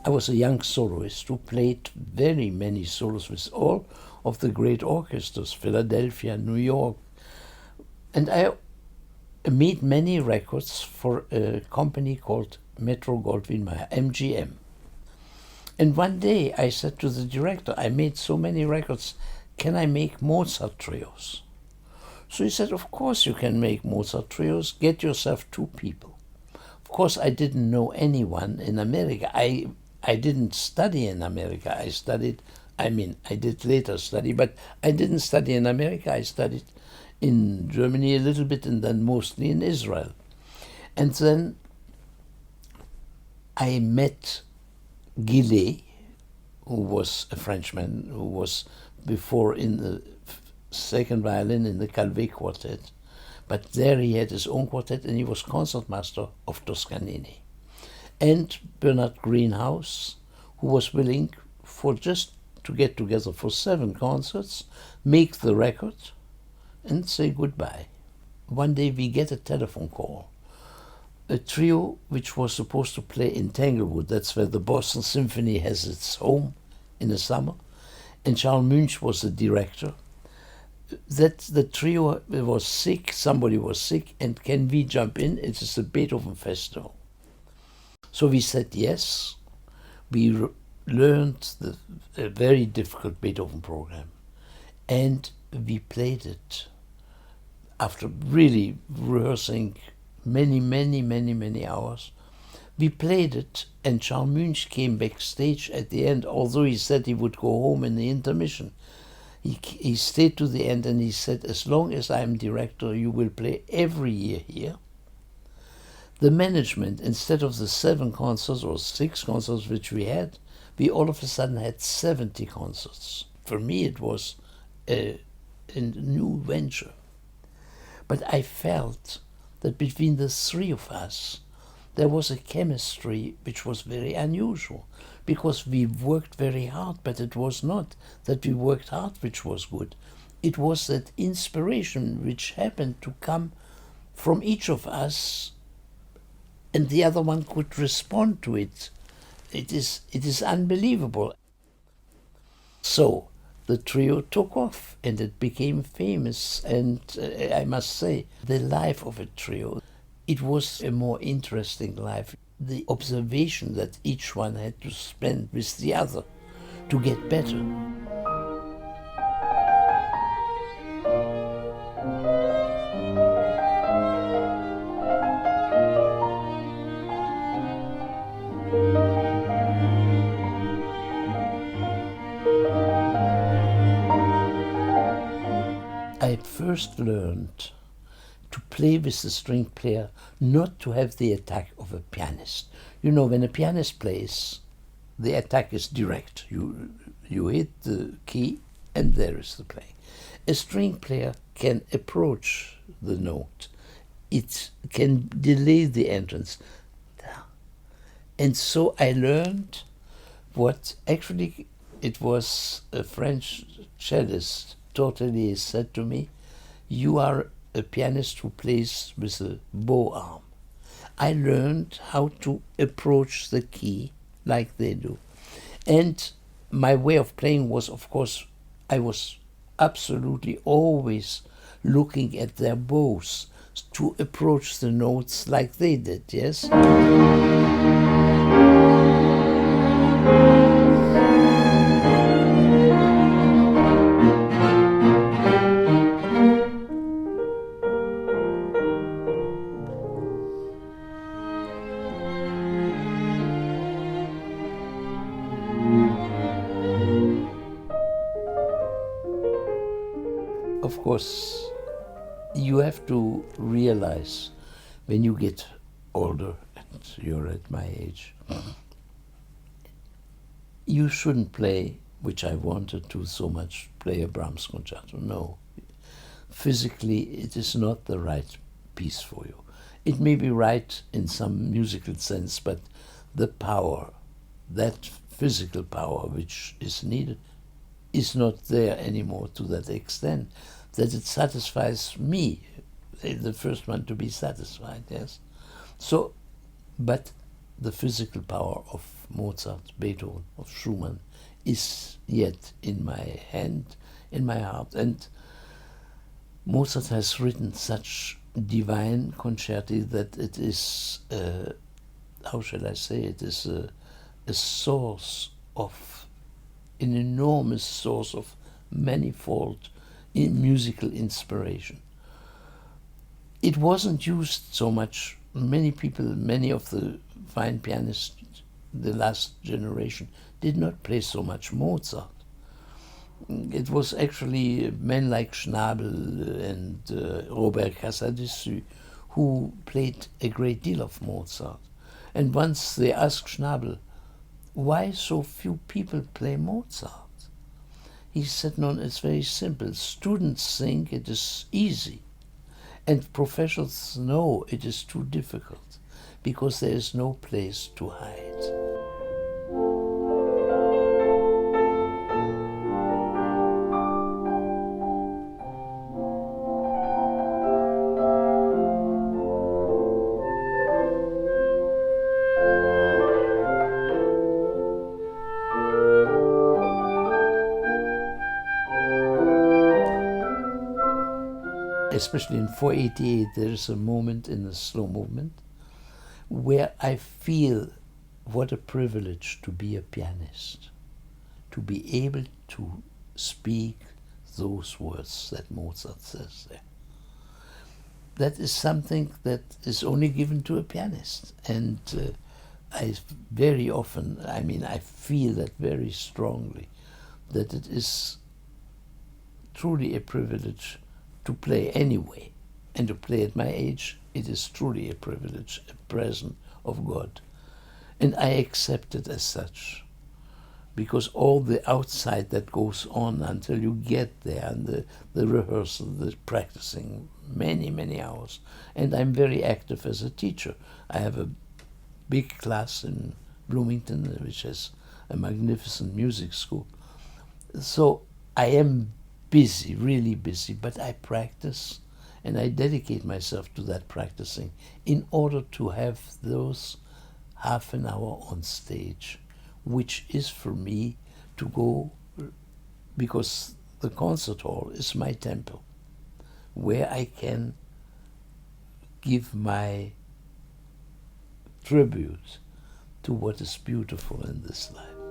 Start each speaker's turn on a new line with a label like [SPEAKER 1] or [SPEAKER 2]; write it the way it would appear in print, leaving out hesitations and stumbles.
[SPEAKER 1] I was a young soloist who played very many solos with all of the great orchestras, Philadelphia, New York. And I made many records for a company called Metro-Goldwyn-Mayer, MGM. And one day I said to the director, I made so many records, can I make Mozart trios? So he said, of course you can make Mozart trios, get yourself 2 people. Of course I didn't know anyone in America. I didn't study in America. I did later study, but I didn't study in America. I studied in Germany a little bit and then mostly in Israel. And then I met Gillet, who was a Frenchman, who was before in the second violin in the Calvé quartet. But there he had his own quartet and he was concertmaster of Toscanini. And Bernard Greenhouse, who was willing for just to get together for 7 concerts, make the record and say goodbye. One day we get a telephone call. A trio which was supposed to play in Tanglewood, that's where the Boston Symphony has its home in the summer, and Charles Munch was the director. That the trio was sick, somebody was sick, and can we jump in? It is the Beethoven Festival. So we said yes. We learned a very difficult Beethoven program, and we played it after really rehearsing many hours. We played it, and Charles Munch came backstage at the end, although he said he would go home in the intermission. He stayed to the end and he said, as long as I'm director, you will play every year here. The management, instead of the 7 concerts or 6 concerts which we had, we all of a sudden had 70 concerts. For me it was a new venture. But I felt that between the 3 of us, there was a chemistry which was very unusual, because we worked very hard, but it was not that we worked hard which was good. It was that inspiration which happened to come from each of us, and the other one could respond to it. It is unbelievable. So the trio took off and it became famous, and I must say, the life of a trio, it was a more interesting life. The observation that each one had to spend with the other to get better. I first learned to play with the string player, not to have the attack of a pianist. You know, when a pianist plays, the attack is direct. You hit the key and there is the playing. A string player can approach the note. It can delay the entrance. And so I learned what actually it was a French cellist, Tortelier, said to me, you are a pianist who plays with a bow arm. I learned how to approach the key like they do. And my way of playing was, of course, I was absolutely always looking at their bows to approach the notes like they did, yes? Of course, you have to realize when you get older, and you're at my age, you shouldn't play, which I wanted to so much, play a Brahms concerto. No. Physically, it is not the right piece for you. It may be right in some musical sense, but the power, that physical power which is needed, is not there anymore to that extent that it satisfies me, the first one to be satisfied, yes. So, but the physical power of Mozart, Beethoven, of Schumann is yet in my hand, in my heart. And Mozart has written such divine concerti that it is, how shall I say, it is a source of, an enormous source of manifold musical inspiration. It wasn't used so much. Many people, many of the fine pianists, the last generation, did not play so much Mozart. It was actually men like Schnabel and Robert Casadessus who played a great deal of Mozart. And once they asked Schnabel, why so few people play Mozart? He said, no, it's very simple. Students think it is easy, and professionals know it is too difficult, because there is no place to hide. Especially in 488, there is a moment in the slow movement where I feel what a privilege to be a pianist, to be able to speak those words that Mozart says there. That is something that is only given to a pianist. And I very often, I feel that very strongly, that it is truly a privilege to play anyway, and to play at my age, it is truly a privilege, a present of God. And I accept it as such, because all the outside that goes on until you get there, and the rehearsal, the practicing, many, many hours. And I'm very active as a teacher. I have a big class in Bloomington, which has a magnificent music school. So I am busy, really busy, but I practice, and I dedicate myself to that practicing in order to have those half an hour on stage, which is for me to go, because the concert hall is my temple, where I can give my tribute to what is beautiful in this life.